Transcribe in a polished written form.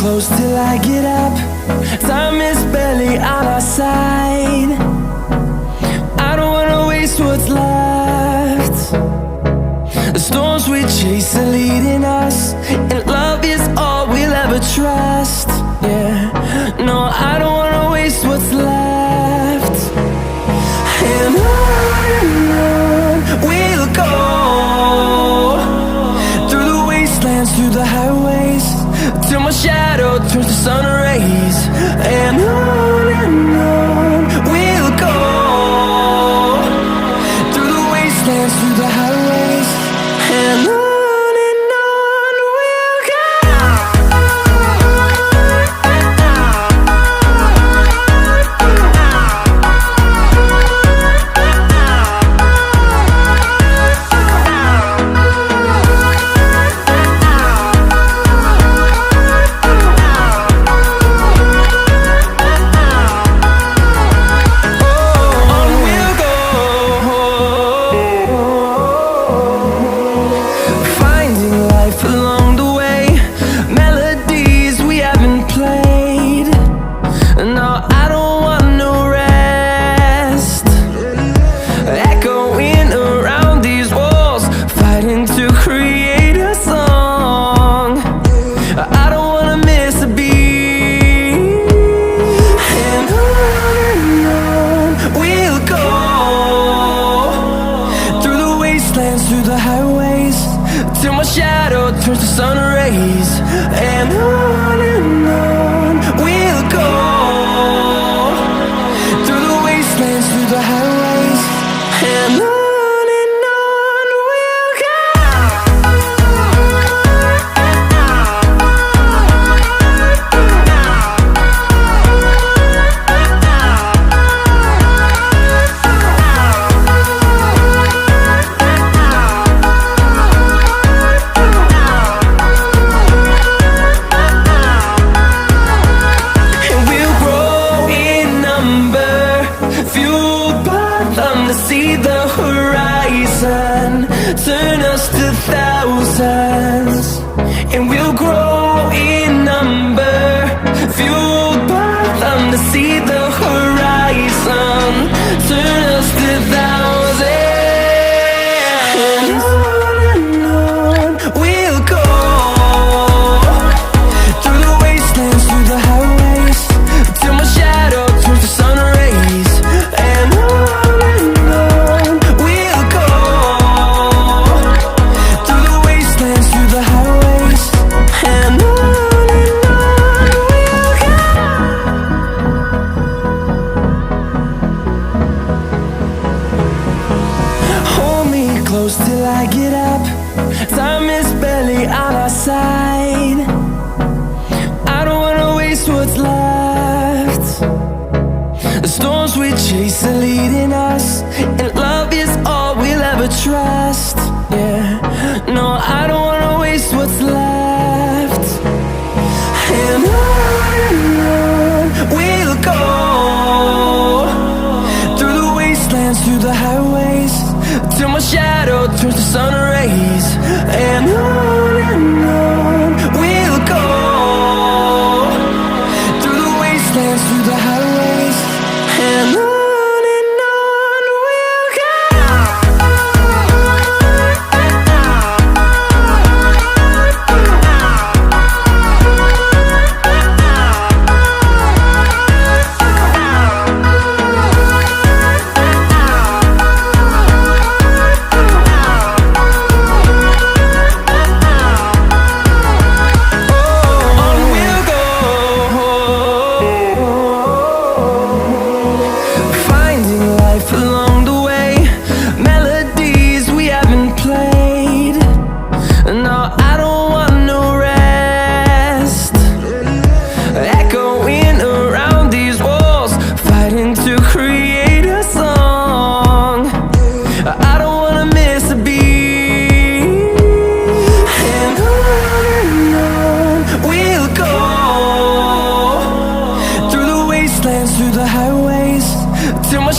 close till I get up. Time is barely on our side. I don't wanna waste what's left. The storms we chase are leading us, and love is all we'll ever trust. Yeah, no, I don't wanna waste what's left. And on we'll go, through the wastelands, through the highways, till my shadow turns to sun rays. And on we'll go, through the wastelands, through the highways, and on we'll go. Along the way, melodies we haven't played. No, I don't want no rest. Echoing around these walls, fighting to create a song. I don't wanna miss a beat. And on we'll go, through the wastelands, through the highways, till my shadow turns to sun rays. And on we'll go, through the wastelands, through the highways, and on we'll go. See the horizon, turn us to thousands, and we'll grow in number, fueled by them to see the horizon, turn us to thousands. And on we'll go, through the wastelands, through the highways, till my shadow turns to sun rays. And close till I get up. Time is barely on our side. I don't wanna waste what's left. The storms we chase are leading us, and love is all we'll ever trust. Yeah, no, I don't wanna waste what's left. And on we'll go, through the wastelands, through the highways, till my shadow turns to sun rays. And on we'll go, through the wastelands, through the highways, and on. Along the way, melodies we haven't played. No, I don't want no rest. Echoing around these walls, fighting to create a song. I don't wanna miss a beat. And on we'll go, through the wastelands, through the highways, till my